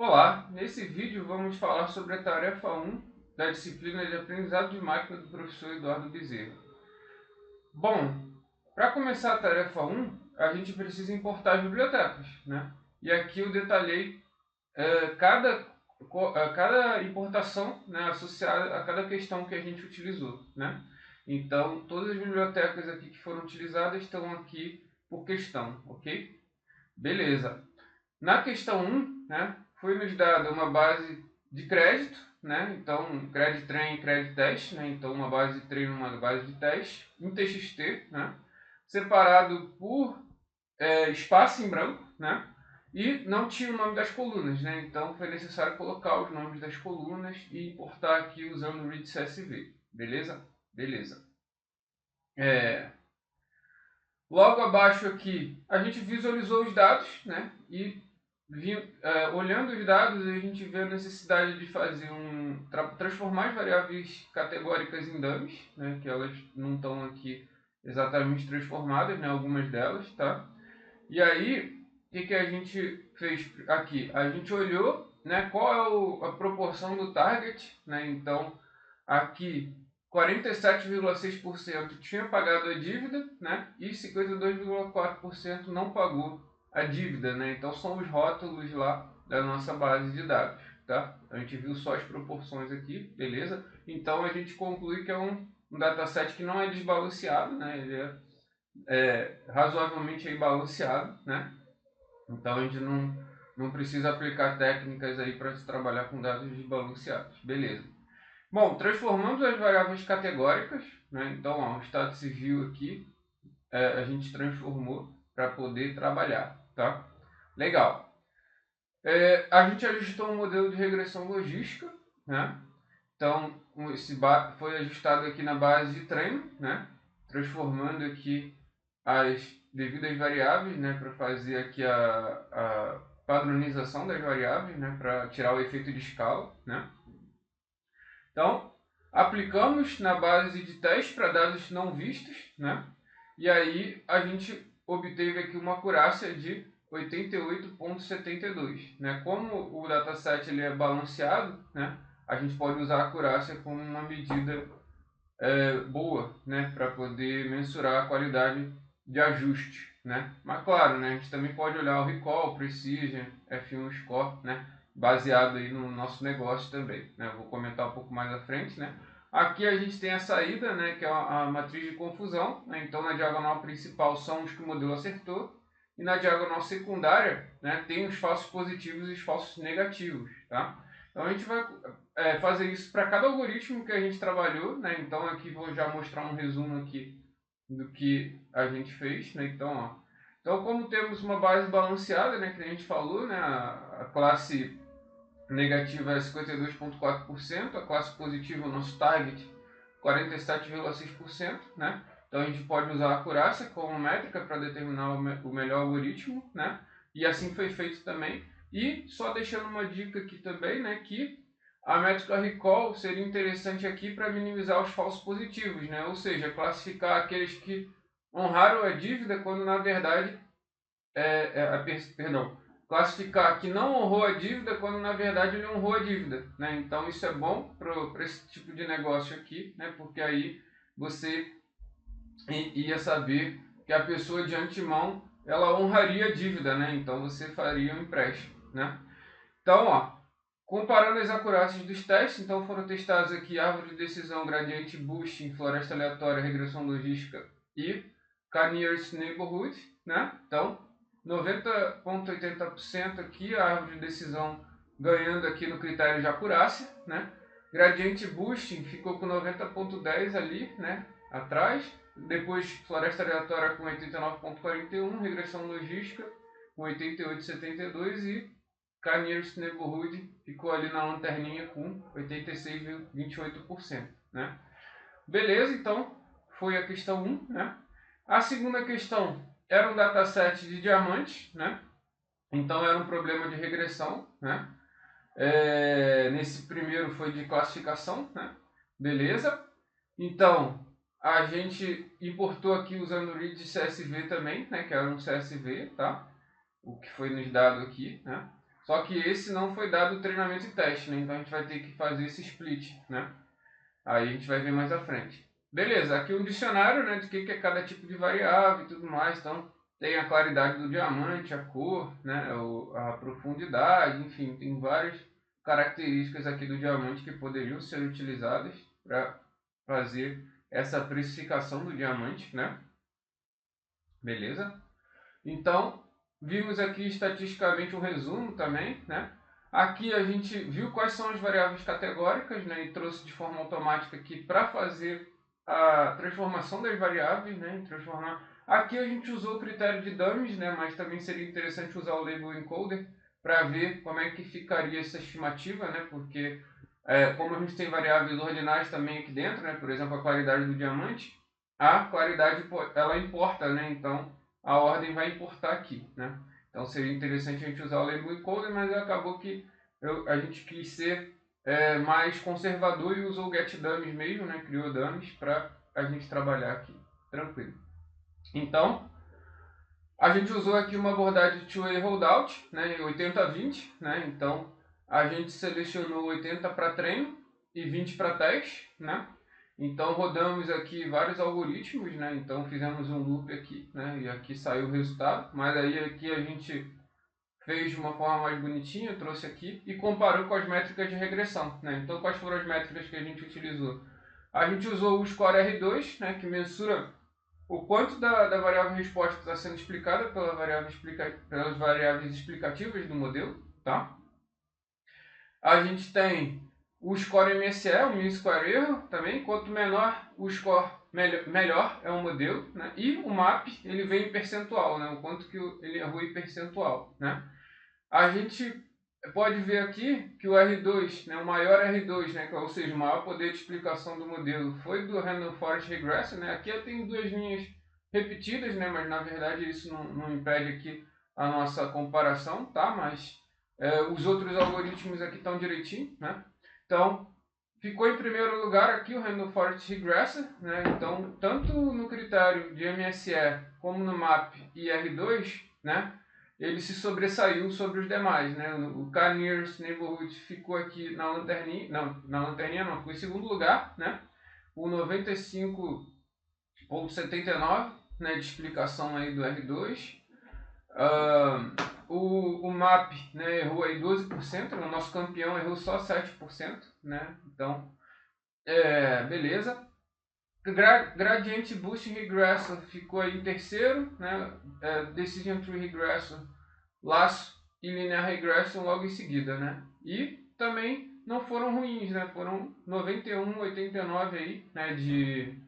Olá, nesse vídeo vamos falar sobre a tarefa 1 da disciplina de aprendizado de máquina do professor Eduardo Bezerra. Bom, para começar a tarefa 1, a gente precisa importar as bibliotecas, né? E aqui eu detalhei cada importação, né, associada a cada questão que a gente utilizou, né? Então, todas as bibliotecas aqui que foram utilizadas estão aqui por questão, ok? Beleza. Na questão 1, né, foi nos dada uma base de crédito, né, então crédito treino e crédito teste, né, então uma base de treino e uma base de teste, em TXT, né, separado por espaço em branco, né, e não tinha o nome das colunas, né, então foi necessário colocar os nomes das colunas e importar aqui usando o read CSV, beleza? Beleza. Logo abaixo aqui, a gente visualizou os dados, né? E olhando os dados, a gente vê a necessidade de fazer transformar as variáveis categóricas em dummies, né? Que elas não estão aqui exatamente transformadas, né? Algumas delas, tá? E aí, o que a gente fez aqui? A gente olhou, né? Qual é a proporção do target, né? Então, aqui 47,6% tinha pagado a dívida, né? E 52,4% não pagou a dívida, né? Então são os rótulos lá da nossa base de dados, tá? A gente viu só as proporções aqui, beleza? Então a gente conclui que é um dataset que não é desbalanceado, né? Ele é razoavelmente aí balanceado, né? Então a gente não precisa aplicar técnicas aí para se trabalhar com dados desbalanceados, beleza? Bom, transformamos as variáveis categóricas, né? Então, ó, o estado civil aqui a gente transformou para poder trabalhar, tá? Legal. A gente ajustou um modelo de regressão logística, né? Então, esse foi ajustado aqui na base de treino, né? Transformando aqui as devidas variáveis, né? Para fazer aqui a padronização das variáveis, né? Para tirar o efeito de escala, né? Então, aplicamos na base de teste para dados não vistos, né? E aí a gente obteve aqui uma acurácia de 88,72, né? Como o dataset ele é balanceado, né? A gente pode usar a acurácia como uma medida boa, né? Para poder mensurar a qualidade de ajuste, né? Mas claro, né? A gente também pode olhar o recall, precision, F1 score, né? Baseado aí no nosso negócio também, né? Eu vou comentar um pouco mais à frente, né? Aqui a gente tem a saída, né? Que é a matriz de confusão, né? Então na diagonal principal são os que o modelo acertou e na diagonal secundária, né? Tem os falsos positivos e os falsos negativos, tá? Então a gente vai fazer isso para cada algoritmo que a gente trabalhou, né? Então aqui vou já mostrar um resumo aqui do que a gente fez, né? Então, ó, então como temos uma base balanceada, né? Que a gente falou, né? A classe negativa é 52,4%, a classe positiva, o nosso target, 47,6%, né? Então a gente pode usar a acurácia como métrica para determinar o melhor algoritmo, né? E assim foi feito também. E só deixando uma dica aqui também, né? Que a métrica recall seria interessante aqui para minimizar os falsos positivos, né? Ou seja, classificar aqueles que honraram a dívida quando na verdade perdão, classificar que não honrou a dívida quando na verdade ele honrou a dívida, né? Então isso é bom para esse tipo de negócio aqui, né? Porque aí você ia saber que a pessoa de antemão ela honraria a dívida, né? Então você faria um empréstimo, né? Então, ó, comparando as acurácias dos testes, então foram testados aqui árvore de decisão, gradiente boosting, floresta aleatória, regressão logística e K-nearest neighborhood, né? Então, 90,80% aqui a árvore de decisão ganhando aqui no critério de acurácia, né? Gradiente boosting ficou com 90,10 ali, né? Atrás. Depois floresta aleatória com 89,41, regressão logística com 88,72 e K-nearest neighborhood ficou ali na lanterninha com 86,28%, né? Beleza, então foi a questão 1, né? A segunda questão era um dataset de diamantes, né? Então era um problema de regressão, né? Nesse primeiro foi de classificação, né? Beleza? Então a gente importou aqui usando o read CSV também, né? Que era um CSV, tá? O que foi nos dado aqui, né? Só que esse não foi dado o treinamento e teste, né? Então a gente vai ter que fazer esse split, né? Aí a gente vai ver mais à frente. Beleza, aqui um dicionário, né, de que é cada tipo de variável e tudo mais. Então tem a claridade do diamante, a cor, né, a profundidade, enfim, tem várias características aqui do diamante que poderiam ser utilizadas para fazer essa precificação do diamante, né? Beleza? Então, vimos aqui estatisticamente um resumo também, né? Aqui a gente viu quais são as variáveis categóricas, né? E trouxe de forma automática aqui para fazer a transformação das variáveis, né? Transformar. Aqui a gente usou o critério de dummies, né? Mas também seria interessante usar o label encoder para ver como é que ficaria essa estimativa, né? Porque como a gente tem variáveis ordinais também aqui dentro, né? Por exemplo, a claridade do diamante, a claridade ela importa, né? Então a ordem vai importar aqui, né? Então seria interessante a gente usar o label encoder, mas acabou que a gente quis ser mais conservador e usou o getDummies mesmo, né? Criou dummies para a gente trabalhar aqui, tranquilo. Então, a gente usou aqui uma abordagem de two-way holdout, né? 80-20, né? Então, a gente selecionou 80 para treino e 20 para teste, né? Então rodamos aqui vários algoritmos, né? Então fizemos um loop aqui, né? E aqui saiu o resultado, mas aí aqui a gente fez de uma forma mais bonitinha, trouxe aqui e comparou com as métricas de regressão, né? Então quais foram as métricas que a gente utilizou? A gente usou o score R2, né? Que mensura o quanto da variável resposta está sendo explicada pelas variáveis explicativas do modelo, tá? A gente tem o score MSE, o mean square error também. Quanto menor o score, melhor é o modelo, né? E o MAP, ele vem em percentual, né? O quanto que ele errou em percentual, né? A gente pode ver aqui que o R2, né, o maior R2, né, ou seja, o maior poder de explicação do modelo foi do Random Forest Regression, né? Aqui eu tenho duas linhas repetidas, né, mas na verdade isso não impede aqui a nossa comparação, tá? Mas os outros algoritmos aqui estão direitinho, né? Então, ficou em primeiro lugar aqui o Random Forest Regressor, né? Então, tanto no critério de MSE como no MAP e R2, né? Ele se sobressaiu sobre os demais, né? O K-Nearest Neighborhood ficou aqui na lanterninha, não, ficou em segundo lugar, né? O 95,79, né, de explicação aí do R2. O MAP, né, errou aí 12%, o nosso campeão errou só 7%, né? Então, beleza. Gradient Boost Regressor ficou aí em terceiro, né? Decision Tree Regressor, Laço e Linear Regression logo em seguida, né? E também não foram ruins, né? Foram 91, 89 aí, né? De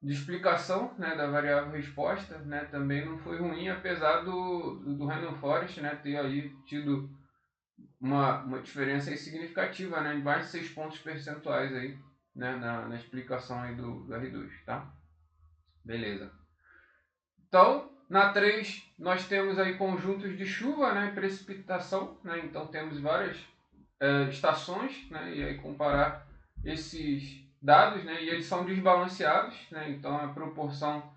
explicação, né? Da variável resposta, né? Também não foi ruim, apesar do Random Forest, né? Ter aí tido uma diferença aí significativa, né? De mais de 6 pontos percentuais aí, né? Na explicação aí do R2, tá? Beleza. Então, na 3, nós temos aí conjuntos de chuva, né, precipitação, né, então temos várias estações, né, e aí comparar esses dados, né, e eles são desbalanceados, né, então a proporção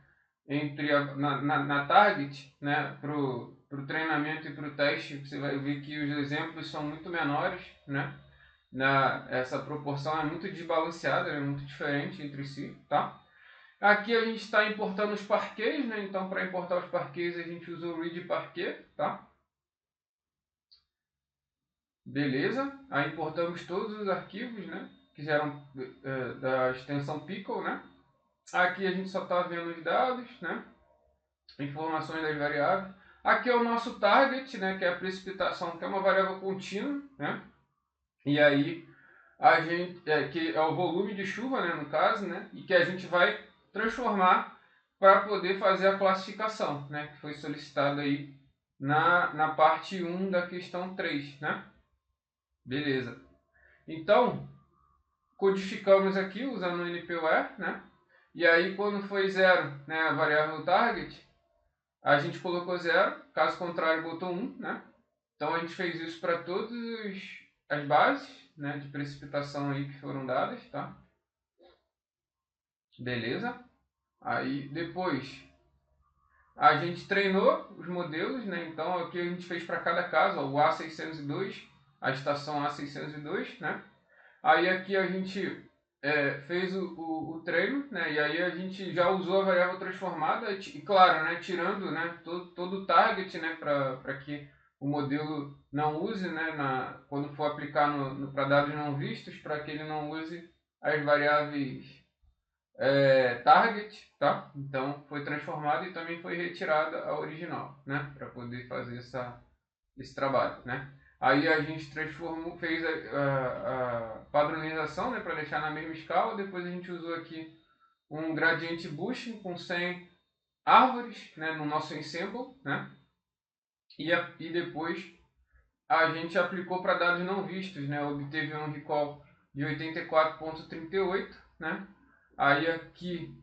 entre na target, né, para o treinamento e para o teste, você vai ver que os exemplos são muito menores, né, essa proporção é muito desbalanceada, é muito diferente entre si, tá? Aqui a gente está importando os parquês, né? Então, para importar os parquês, a gente usa o read parquet, tá? Beleza. Aí importamos todos os arquivos, né? Que eram da extensão Pickle, né? Aqui a gente só está vendo os dados, né? Informações das variáveis. Aqui é o nosso target, né? Que é a precipitação, que é uma variável contínua, né? E aí a gente que é o volume de chuva, né? No caso, né? E que a gente vai transformar para poder fazer a classificação, né, que foi solicitada aí na parte 1 da questão 3, né? Beleza. Então, codificamos aqui usando o NPWare, né? E aí quando foi 0, né, a variável target, a gente colocou 0, caso contrário botou 1, né? Então a gente fez isso para todas as bases, né, de precipitação aí que foram dadas, tá? Beleza? Aí depois a gente treinou os modelos, né? Então aqui a gente fez para cada caso, ó, o A602, a estação A602, né? Aí aqui a gente fez o treino, né? E aí a gente já usou a variável transformada, e claro, né? Tirando, né? Todo o target, né? Para que o modelo não use, né? Quando for aplicar para dados não vistos, para que ele não use as variáveis target, tá? Então foi transformada e também foi retirada a original, né? Para poder fazer esse trabalho, né? Aí a gente transformou, fez a padronização, né, para deixar na mesma escala. Depois a gente usou aqui um gradiente boosting com 100 árvores, né, no nosso ensemble, né? E depois a gente aplicou para dados não vistos, né? Obteve um recall de 84,38, né? Aí aqui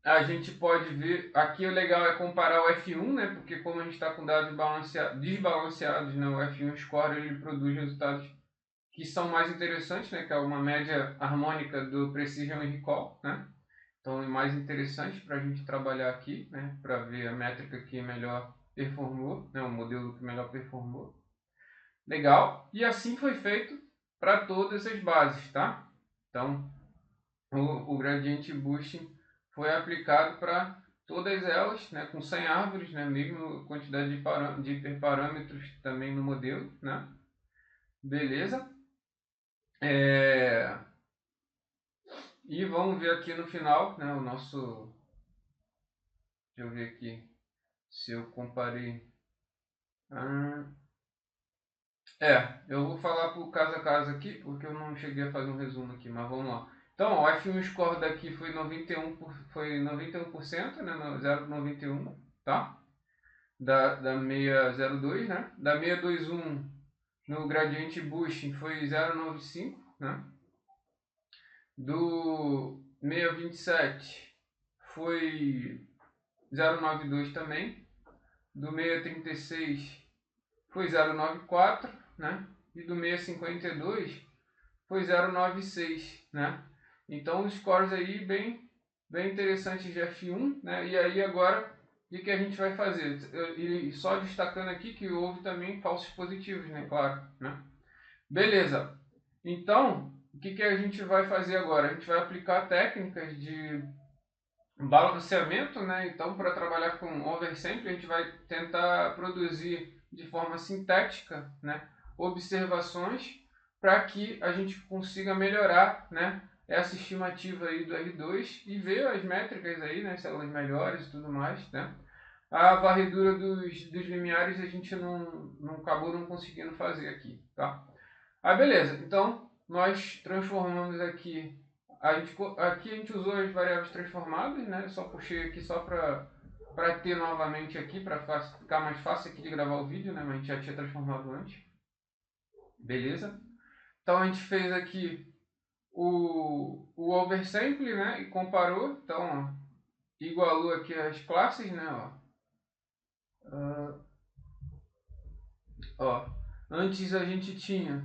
a gente pode ver, aqui o legal é comparar o F1, né? Porque como a gente está com dados desbalanceados, né? O F1 Score ele produz resultados que são mais interessantes, né? Que é uma média harmônica do Precision e Recall, né? Então é mais interessante para a gente trabalhar aqui, né? Para ver a métrica que melhor performou, né? O modelo que melhor performou. Legal. E assim foi feito para todas as bases, tá? Então o gradiente boosting foi aplicado para todas elas, né, com 100 árvores, né, mesmo quantidade de hiperparâmetros também no modelo, né? Beleza? E vamos ver aqui no final, né, o nosso... Deixa eu ver aqui se eu comparei. Eu vou falar por caso a caso aqui, porque eu não cheguei a fazer um resumo aqui, mas vamos lá. Então, o F1 score daqui foi 91%, né, 0,91, tá? Da 602, né? Da 621 no gradiente boosting foi 0,95, né? Do 627 foi 0,92 também. Do 636 foi 0,94, né? E do 652 foi 0,96, né? Então os scores aí bem interessantes de F1, né? E aí agora o que a gente vai fazer? E só destacando aqui que houve também falsos positivos, né? Claro, né? Beleza. Então, o que a gente vai fazer agora? A gente vai aplicar técnicas de balanceamento, né? Então, para trabalhar com oversample, a gente vai tentar produzir de forma sintética, né, observações para que a gente consiga melhorar, né, essa estimativa aí do R2 e ver as métricas aí, né, se elas melhores e tudo mais, né? A varredura dos limiares a gente não acabou não conseguindo fazer aqui, tá? Beleza. Então, nós transformamos aqui aqui a gente usou as variáveis transformadas, né? Só puxei aqui só para ter novamente aqui, para ficar mais fácil aqui de gravar o vídeo, né? Mas a gente já tinha transformado antes. Beleza? Então a gente fez aqui o oversample, né? E comparou. Então, ó, igualou aqui as classes, né? Antes a gente tinha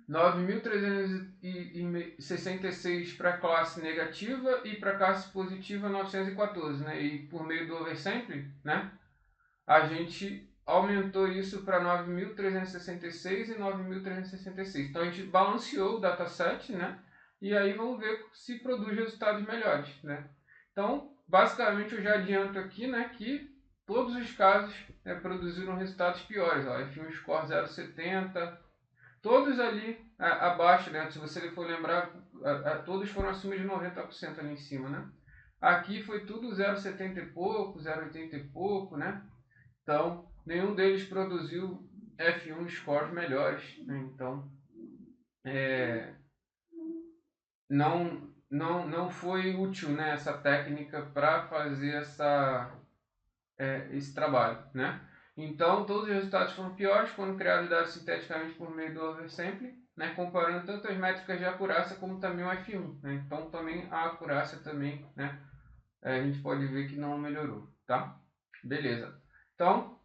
9.366 para a classe negativa e para a classe positiva 914, né? E por meio do oversample, né? A gente aumentou isso para 9.366 e 9.366. Então a gente balanceou o dataset, né? E aí vamos ver se produz resultados melhores, né? Então, basicamente eu já adianto aqui, né, que todos os casos produziram resultados piores. Ó, F1 score 0,70, todos ali abaixo, né? Se você for lembrar, todos foram acima de 90% ali em cima, né? Aqui foi tudo 0,70 e pouco, 0,80 e pouco, né? Então, nenhum deles produziu F1 scores melhores, né? Então, não foi útil, né, essa técnica para fazer esse trabalho, né? Então, todos os resultados foram piores quando criados dados sinteticamente por meio do oversample, né, comparando tanto as métricas de acurácia como também o F1, né? Então, também a acurácia também, né, a gente pode ver que não melhorou, tá? Beleza. Então,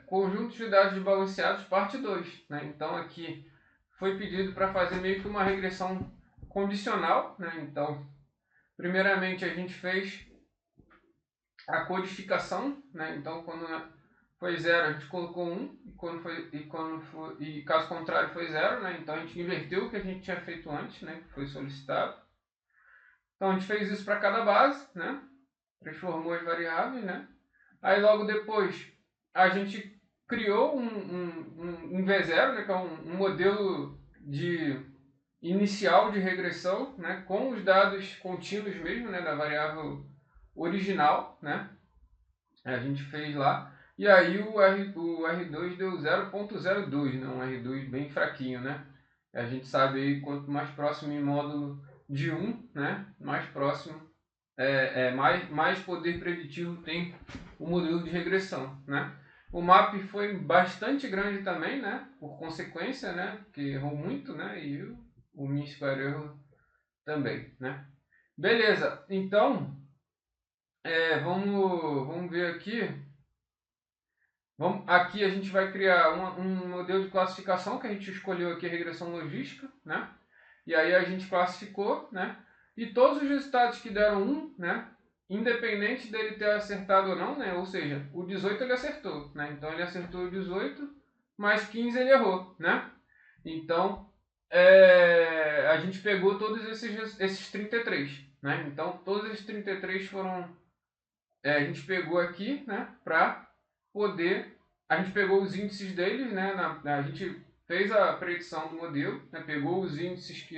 conjunto de dados desbalanceados, parte 2, né? Então, aqui foi pedido para fazer meio que uma regressão condicional, né? Então, primeiramente a gente fez a codificação, né? Então, quando foi 0, a gente colocou 1, e caso contrário foi 0, né? Então a gente inverteu o que a gente tinha feito antes, né? Que foi solicitado. Então a gente fez isso para cada base, né? Transformou as variáveis, né? Aí logo depois a gente criou um V0, né? Que é um modelo inicial de regressão, né? Com os dados contínuos mesmo, né? Da variável original, né? A gente fez lá. E aí o R2 deu 0.02, né? Um R2 bem fraquinho, né? A gente sabe aí, quanto mais próximo em módulo de 1, né? Mais próximo, mais poder preditivo tem o modelo de regressão, né? O MAP foi bastante grande também, né? Por consequência, né? Porque errou muito, né? E o mean square error também, né? Beleza, então vamos ver aqui. Aqui a gente vai criar um modelo de classificação que a gente escolheu aqui, a regressão logística, né? E aí a gente classificou, né? E todos os resultados que deram 1, né? Independente dele ter acertado ou não, né? Ou seja, o 18 ele acertou, né? Então ele acertou o 18, mais 15 ele errou, né? Então a gente pegou todos esses 33, né? Então todos esses 33 foram a gente pegou aqui, né, para poder, a gente pegou os índices deles, né, a gente fez a predição do modelo, né, pegou os índices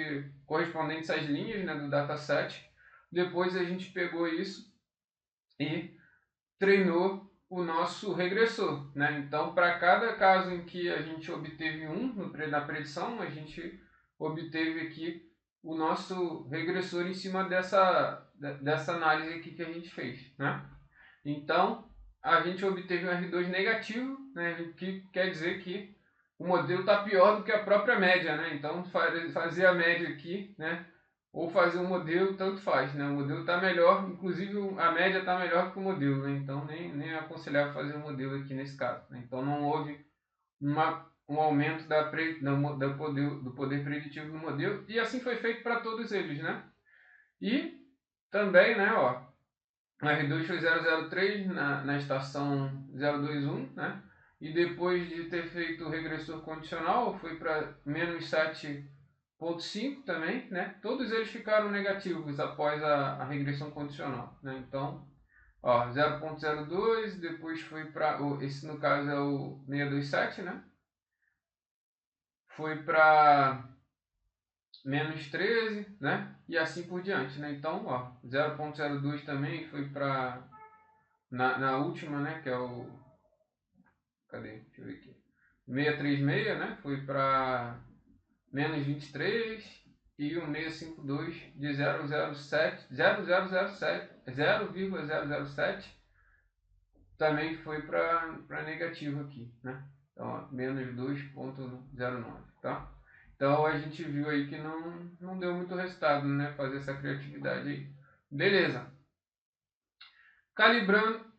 correspondentes às linhas, né, do dataset, depois a gente pegou isso e treinou o nosso regressor, né? Então, para cada caso em que a gente obteve na predição, a gente obteve aqui o nosso regressor em cima dessa análise aqui que a gente fez, né? Então, a gente obteve um R2 negativo, né, que quer dizer que o modelo está pior do que a própria média, né? Então, fazer a média aqui, né, ou fazer um modelo, tanto faz, né? O modelo está melhor, inclusive a média está melhor que o modelo, né? Então, nem é aconselhável fazer um modelo aqui nesse caso, né? Então, não houve um aumento do poder preditivo do modelo, e assim foi feito para todos eles, né? E também, né, ó, o R2 foi 003 na estação 021, né? E depois de ter feito o regressor condicional, foi para menos 7,5 também, né? Todos eles ficaram negativos após a regressão condicional, né? Então, ó, 0,02, depois foi para, esse no caso é o 627, né? Foi para menos 13, né? E assim por diante, né? Então, ó, 0,02 também foi para na última, né, que é o, cadê? Deixa eu ver aqui. 636, né? Foi para menos 23 e o 652 de 0,007 também foi para negativo aqui, né? Então, ó, menos 2,09, tá? Então a gente viu aí que não deu muito resultado, né? Fazer essa criatividade aí. Beleza.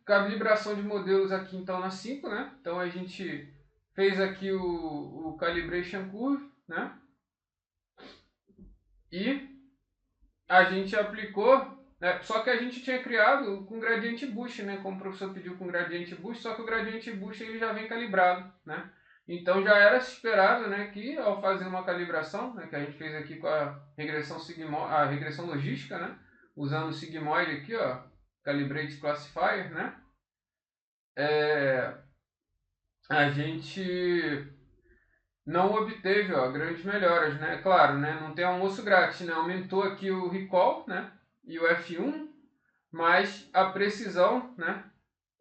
Calibração de modelos aqui então na 5, né? Então a gente fez aqui o calibration curve, né? E a gente aplicou, né? Só que a gente tinha criado com gradiente boost, né? Como o professor pediu com gradiente boost, só que o gradiente boost ele já vem calibrado, né? Então já era esperado, né, que ao fazer uma calibração, né, que a gente fez aqui com a regressão a regressão logística, né, usando o sigmoide aqui, ó, calibrate classifier, né, a gente não obteve, ó, grandes melhoras, né? Claro, né, não tem almoço grátis, né? Aumentou aqui o recall, né, e o F1, mas a precisão, né,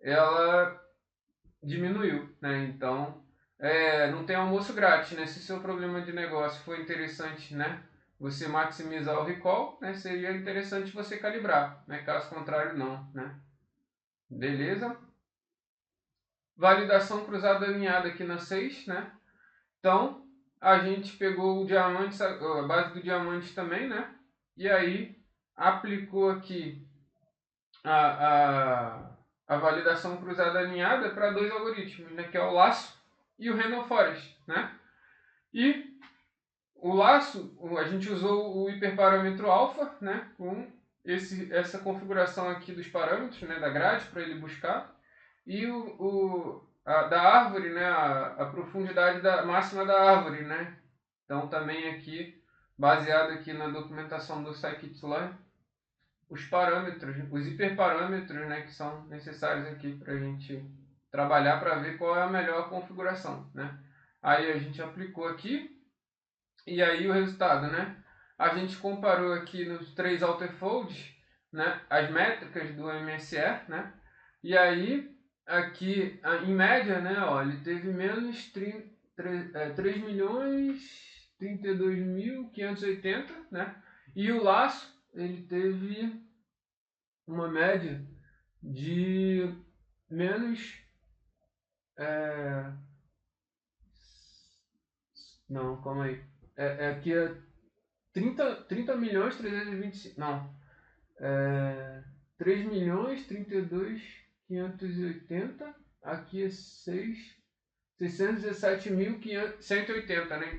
ela diminuiu, né? Então, não tem almoço grátis, né? Se seu problema de negócio for interessante, né, você maximizar o recall, né, seria interessante você calibrar, né? Caso contrário, não, né? Beleza? Validação cruzada alinhada aqui na 6, né? Então, a gente pegou o diamante, a base do diamante também, né? E aí, aplicou aqui a, a validação cruzada alinhada para dois algoritmos, né? Que é o laço e o Random Forest, né? E o laço, a gente usou o hiperparâmetro alfa, né? Com essa configuração aqui dos parâmetros, né, da grade para ele buscar, e da árvore, né, a profundidade máxima da árvore, né. Então também aqui, baseado aqui na documentação do scikit-learn, os parâmetros, os hiperparâmetros, né, que são necessários aqui para a gente trabalhar para ver qual é a melhor configuração, né. Aí a gente aplicou aqui, e aí o resultado, né, a gente comparou aqui nos 3 alterfolds, né, as métricas do MSE, né, e aí aqui em média, né, ó, ele teve menos 3.032.580, né, e o laço ele teve uma média de menos não, calma aí, aqui é 30 milhões 325, não, 3 milhões 32.580, aqui é 617.180, né?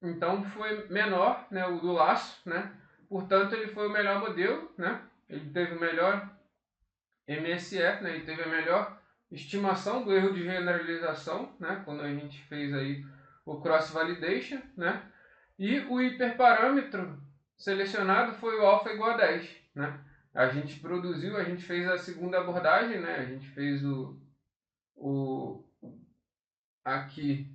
Então foi menor, né, o do laço, né? Portanto, ele foi o melhor modelo, né? Ele teve o melhor MSE, né? Ele teve a melhor estimação do erro de generalização, né? Quando a gente fez aí o cross validation, né? E o hiperparâmetro selecionado foi o alfa igual a 10, né? A gente fez a segunda abordagem, né? A gente fez aqui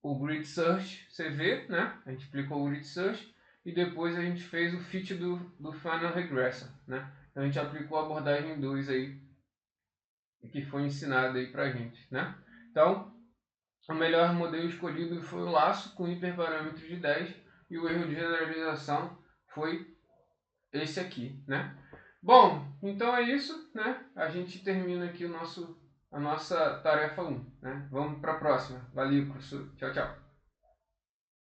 o Grid Search CV, né? A gente aplicou o Grid Search e depois a gente fez o fit do Final Regressor, né? Então a gente aplicou a abordagem 2 aí, que foi ensinada aí pra gente, né? Então, o melhor modelo escolhido foi o laço com hiperparâmetro de 10 e o erro de generalização foi esse aqui, né? Bom, então é isso, né? A gente termina aqui a nossa tarefa 1, né? Vamos para a próxima. Valeu, professor. Tchau, tchau.